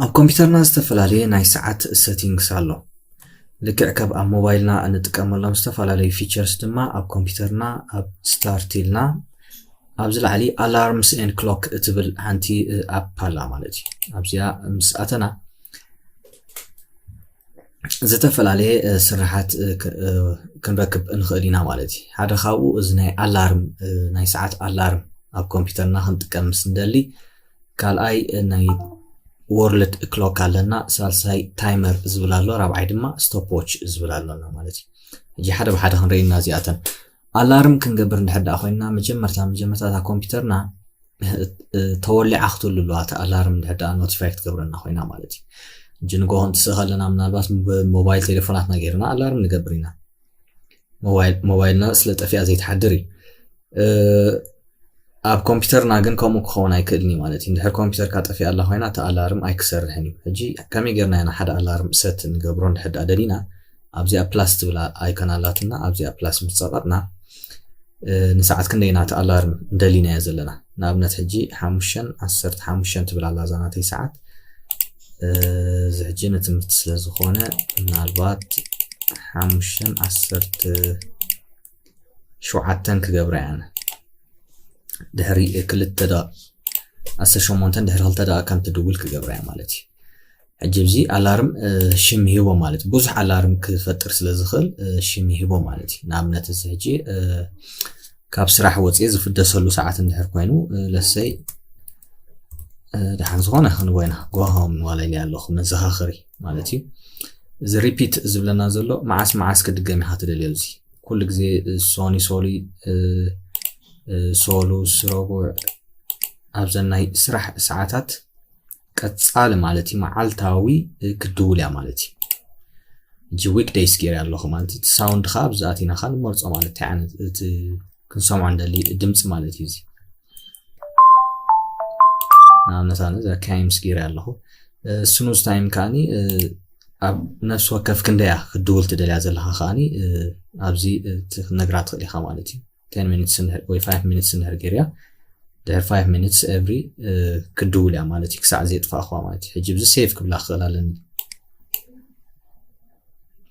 ኣብ ኮምፒውተርና ዝተፈላለዩ ናይ ሰዓት ሴቲንግስ ኣሎ ልክዕ ካብ ኣብ ሞባይልና እንጥቀመሎም ዝተፈላለዩ ፊቸርስ ድማ ኣብ ኮምፒውተርና ኣብ ስታርት ኢልና ኣብዚ ላዕሊ alarms and clock እትብል ሓንቲ ኣፕ ኣላ ማለት እዩ ኣብዚኣ ምስ ኣተና ዝተፈላለዩ ስራሓት ክንረክብ እንኽእል ኢና ማለት እዩ ሓደ ካብኡ እዚ ናይ ኣላርም ናይ ሰዓት ኣላርም ኣብ ኮምፒውተርና ክንጥቀም ምስ እንደሊ ካልኣይ ናይ world clock ኣለና ሳልሳይ ታይመር ዝብል ኣሎ ራብዓይ ድማ ስቶፕ ዎች ዝብል ኣለና ማለት እዩ እጂ ሓደ ብሓደ ክንርኢና እዚኣተን ኣላርም ክንገብር እንድሕዳ ኮይና መጀመርታ ኮምፒውተርና ተወሊዓ ክትልሉ ኣታ ኣላርም እንድሕዳ ኖቲፋይ ክትገብረና ኮይና ማለት እዩ እጂ ንጎ እንትስኸለና ምናልባት ሞባይል ቴሌፎናትና ገይርና ኣላርም ንገብር ኢና ሞባይልና ስለጠፊያ ዘይተሓድር እዩ ኣብ ኮምፒውተርና ግን ከምኡ ክኸውን ኣይክእልኒ ማለት እዩ እንድሕር ኮምፒውተር ካጠፊያ ኣላ ኮይና እቲ ኣላርም ኣይክሰርሕን እዩ ሕጂ ከመይ ጌርና ኢና ሓደ ኣላርም ሰት ንገብሮ እንድሕዳ ደሊና ኣብዚኣ ፕላስ ትብል ኣይኮን ኣላትና ኣብዚኣ ፕላስ ምትፀቐጥና ንሰዓት ክንደይና እቲ ኣላርም እንደሊና እያ ዘለና ንኣብነት ሕጂ 5:15 ትብል ኣላ እዛ ናተይ ሰዓት እዚ ሕጂ ንትምህርቲ ስለዝኾነ ምናልባት 5:17 ክገብራ እያ ድሕሪ 2 ደቂቃ 18 ድሕሪ 2 ደቂቃ ከም ትድውል ክገብራ እያ ማለት እዩ ሕጂ እዚ ኣላርም ሽም ይህቦ ማለት እዩ ብዙሕ ኣላርም ክፈጥር ስለዝኽእል ሽም ይህቦ ማለት እዩ ንኣብነት እዚ ሕጂ ካብ ስራሕ ወፂእ ዝፍደሰሉ ሰዓት እንድሕር ኮይኑ ለሰይ ድሓን ዝኾነ ክንጎይና ጎሆም ዋለሊ ኣለኹ መዘኻኸሪ ማለት እዩ እዚ ሪፒት ዝብለና ዘሎ መዓስ ክድገም ኢኻ ትደልዮ እዚ ኩሉ ግዜ ሶኒ ሶሊ ሶሉስ ረቡዕ ኣብዘን ናይ ስራሕ ሰዓታት ቀጻሊ ማለት እዩ መዓልታዊ ክድውል እያ ማለት እዩ እጂ ዊክ ዴይስ ገይረ ኣለኹ ማለት እዩ ሳውንድ ካ ብዛኣቲና ካ ንመርፆ ማለት እዩ ዓይነት እቲ ክንሰምዖ እንደሊ ድምፂ ማለት እዩ እዚ ናምነታነ ዘ ካይምስ ገይረ ኣለኹ ስኑዝ ታይም ካኒ ኣብ ነፍሲ ወከፍ ክንደያ ክድውል ትደልያ ዘለኻ ካኒ ኣብዚ ትነግራ ትኽእል ኢኻ ማለት እዩ 10 minutes ወይ 5 minutes እንድሕር ገይርያ ድሕር 5 minutes every ክድውል እያ ማለት እዩ ክሳዕ ዘየጥፋእኻ ማለት እዩ ሕጂ ብዚ ሴቭ ክብላ ክኽእል ኣለኒ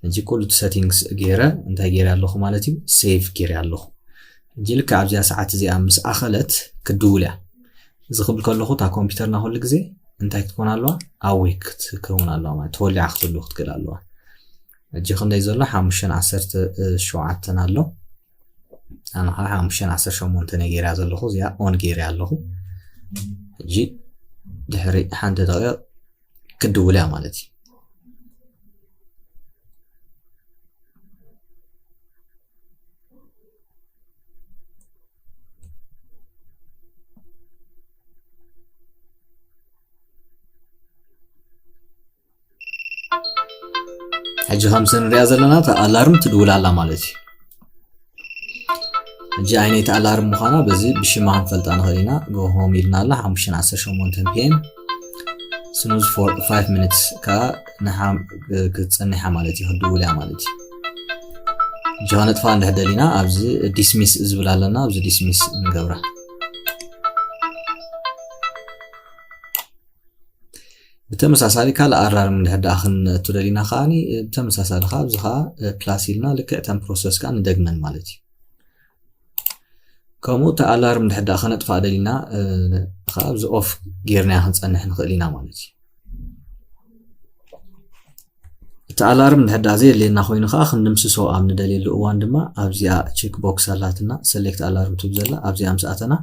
ሕጂ ኩሉ ሴቲንግስ ገይረ እንታይ ገይረ ኣለኹ ማለት እዩ ሴቭ ገይረ ኣለኹ ሕጂ ልክ ኣብዚኣ ሰዓት እዚኣ ምስ ኣኸለት ክድውል እያ እዚ ክብል ከለኹ እታ ኮምፒውተርና ኩሉ ግዜ እንታይ ክትኮን ኣለዋ ኣዌክ ክትከውን ኣለዋ ማለት ተወሊዓ ክትህሉ ክትክእል ኣለዋ ሕጂ ክንደይ ዘሎ 5:17 ኣሎ ኣነ 5:18 ገይረ ዘለኹ እዚኣ ኦን ገይረ ኣለኹ ሕጂ ድሕሪ ሓንቲ ደቂቃ ክድውል እያ ማለት እዩ ሕጂ ከምዚ ንሪኣ ዘለና እታ ኣላርም ትድውል ኣላ ማለት እዩ ሕጂ ዓይነይቲ ኣላርም ምዃና በዚ ብሽማ ክንፈልጣ ንኽእል ኢና ጎሆም ኢልና ኣላ 5:18 PM ስኑዝ 5 minutes ከዓ ክትፀኒሓ ማለት እዩ ክድውል እያ ማለት እዩ ሕጂ ከነጥፋ እንድሕር ደሊና ኣብዚ ዲስሚስ ዝብል ኣለና ኣብዚ ዲስሚስ ንገብራ ብተመሳሳሊ ካልእ ኣላርም እንድሕር ደኣ ክንእቱ ደሊና ከዓኒ ብተመሳሳሊ ከዓ ኣብዚ ከዓ ፕላስ ኢልና ልክዕ ተን ፕሮሰስ ከዓ ንደግመን ማለት እዩ ከምኡ እቲ ኣላርም እንድሕር ደኣ ከነጥፋ ደሊና ከዓ ኣብዚ ኦፍ ጌርና ክንፀንሕ ንኽእል ኢና ማለት እዩ እቲ ኣላርም እንድሕር ደኣ ዘየድልየና ኮይኑ ከዓ ክንድምስሶ ኣብ ንደልየሉ እዋን ድማ ኣብዚኣ ቼክ ቦክስ ኣላትና ሰሌክት ኣላርም ትብል ዘላ ኣብዚኣ ምስ ኣተና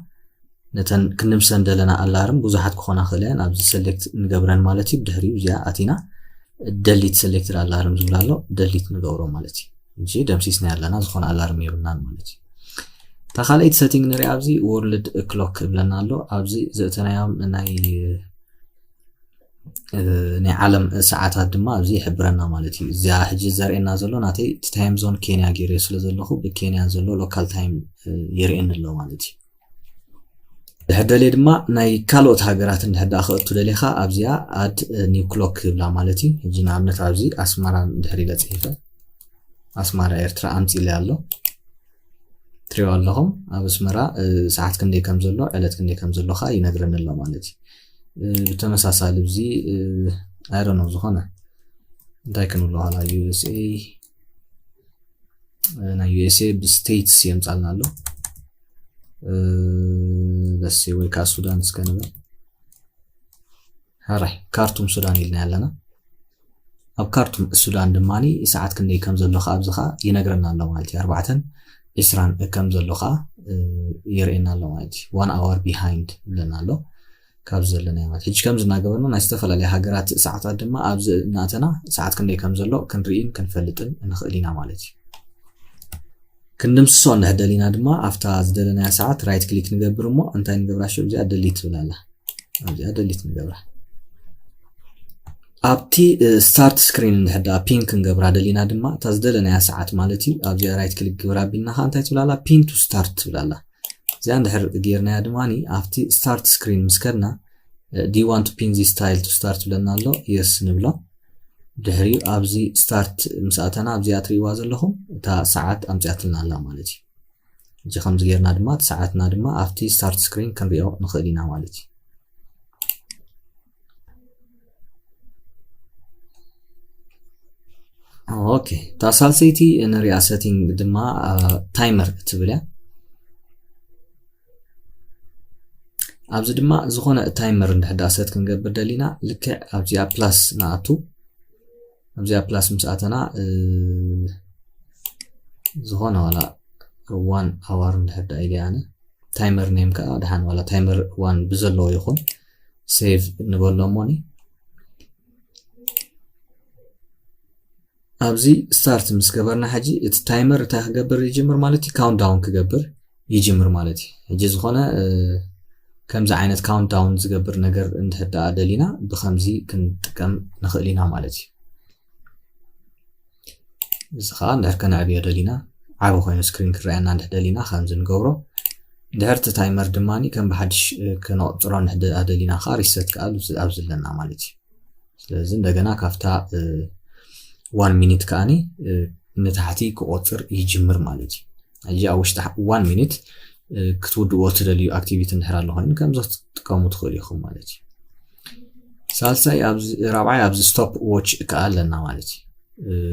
ነተን ክንድምሰን ደለና ኣላርም ብዙሓት ክኾና ክእል እየን ኣብዚ ሰሌክት ንገብረን ማለት እዩ ብድሕሪኡ እዚኣ ኣቲና ደሊት ሰሌክትድ ኣላርም ዝብል ኣሎ ደሊት ንገብሮ ማለት እዩ እንጂ ደምሲስና ኣለና ዝኾነ ኣላርም የብልናን ማለት እዩ እታ ካልአይቲ ሴቲንግ ንሪኣ ኣብዚ ወርልድ ክሎክ ይብለና ኣሎ ኣብዚ ዘእተናዮም ናይ ዓለም ሰዓታት ድማ ኣብዚ ይሕብረና ማለት እዩ እዚኣ ሕጂ ዘርእየና ዘሎ ናተይ እቲ ታይም ዞን ኬንያ ገይረ ስለ ዘለኹ ብኬንያ ዘሎ ሎካል ታይም የርእየኒ ኣሎ ማለት እዩ ድሕር ደልየ ድማ ናይ ካልኦት ሃገራት እንድሕር ደኣ ክእቱ ደሊኻ ኣብዚኣ ኣድ ኒው ክሎክ ይብላ ማለት እዩ ሕጂ ንኣብነት ኣብዚ ኣስመራ ድሕሪ ለፅሒፈ ኣስመራ ኤርትራ ኣምፂኢለይ ኣሎ ትሪኦ ኣለኹም ኣብ ኣስመራ ሰዓት ክንደይ ከም ዘሎ ዕለት ክንደይ ከም ዘሎ ከዓ ይነግረኒ ኣሎ ማለት እዩ بتمساسال بزي I don't know زخنا እንታይ ክንብሎ ኋላ USA ናይ USA ብስቴትስ የምጻልና ኣሎ ለሲ ወይ ከሱዳን እስከንበል ሃራይ ካርቱም ሱዳን ይልና ያለና ኣብ ካርቱም ሱዳን ድማኒ ሰዓት ክንደይ ከም ዘሎ ካብዝኻ ይነግረና ኣሎ ማለት 4 ኢስራን ከም ዘሎ ይርኤና ኣሎ ማለት 1 hour behind ለና ኣሎ ካብ ዘለና ማለት ሕጂ ከም ዝናገበርና ናይ ዝተፈላለዩ ሃገራት ሰዓታት ድማ ኣብዚ እናተና ሰዓት ክንደይ ከም ዘሎ ክንሪኢን ክንፈልጥን ንኽእል ኢና ማለት እዩ ክንድምስሶ ንህደሊና ድማ ኣፍታ ዝደለና ሰዓት ራይት ክሊክ ንገብር እሞ እንታይ ንገብራሽ እዚኣ ደሊት ብላላ እዚኣ ደሊት ንገብራ ኣብቲ ስታርት ስክሪን ንህዳ ፒን ክንገብራ ደሊና ድማ ታዝደለና ሰዓት ማለት እዩ ኣብዚ ራይት ክሊክ ግብራ ቢልና እንታይ ትብላላ ፒን ቱ ስታርት ብላላ እዚኣ እንድሕር ጌርና ድማኒ ኣብቲ ስታርት ስክሪን ምስከድና do you want to pin this style to start ብለና ኣሎ yes ንብሎ ድሕሪኡ ኣብዚ ስታርት ምስኣተና ኣብዚ ኣትሪዋ ዘለኹም እታ ሰዓት ኣምፅያትልና ኣላ ማለት እዩ እጂ ከምዚ ጌርና ድማ ሰዓትና ድማ ኣብቲ ስታርት ስክሪን ክንሪኦ ንኽእል ኢና ማለት እዩ ኦኬ ታሳልሰይቲ ንሪኣ ሴቲንግ ድማ ታይመር ትብልያ ኣብዚ ድማ ዝኾነ ታይመር እንድሕዳሰት ክንገብር ደሊና ልክዕ ኣብዚ ፕላስ ናኣቱ ኣብዚ ፕላስ ምስኣተና ዝኾነ ዋላ 1 hour እንድሕዳ ኢልያነ ታይመር ኔም ከዓ ድሓን ዋላ ታይመር 1 ብዘለዎ ይኹን ሴቭ ንበሎሞኒ ኣብዚ ስታርት ምስ ገበርና ሕጂ እቲ ታይመር እንታይ ክገብር ይጅምር ማለት እዩ ካውንትዳውን ክገብር ይጅምር ማለት እዩ ሕጂ ዝኾነ ከምዚ ዓይነት ካውንትዳውን ዝገብር ነገር እንድሕዳ ደሊና ብከምዚ ክንጥቀም ንኽእል ኢና ማለት እዩ እዚ ከዓ እንድሕር ከነዕብዮ ደሊና ዓብ ኮይኑ ስክሪን ክረአየና እንድሕር ደሊና ከምዚ ንገብሮ ድሕርቲ ታይመር ድማኒ ከም ብሓድሽ ክነቕፅሮ እንድሕር ደሊና ከዓ ሪሰት ከዓ ኣብ ዘለና ማለት እዩ ስለዚ እንደገና ካፍታ 1 minute ከኣኒ ንታሕቲ ክቆፅር ይጅምር ማለት እዩ ሕጂ ኣብ ውሽጢ 1 minute ክትውድእዎ ትደልዩ ኣክቲቪቲ እንድሕር ኣሎ ኮይኑ ከምዚ ክትጥቀሙ ትኽእሉ ኢኹም ማለት እዩ ሳልሳይ ኣብዚ ራብዓይ ኣብዚ ስቶፕ ዎች ከዓ ኣለና ማለት እዩ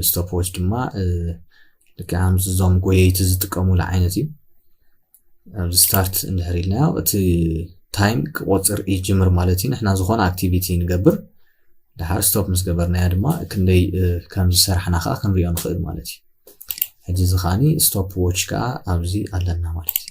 ስቶፕ ዎች ድማ ልክዕ ከምዚ እዞም ጎየይቲ ዝጥቀሙሉ ዓይነት እዩ ኣብዚ ስታርት እንድሕር ኢልናዮ እቲ ታይም ክቆፅር ይጅምር ማለት እዩ ንሕና ዝኾነ ኣክቲቪቲ ንገብር ድሓር ስቶፕ ምስ ገበርናያ ድማ ክንደይ ከም ዝሰርሕና ከዓ ክንሪኦ ንኽእል ማለት እዩ ሕጂ እዚ ከዓኒ ስቶፕ ዎች ከዓ ኣብዚ ኣለና ማለት እዩ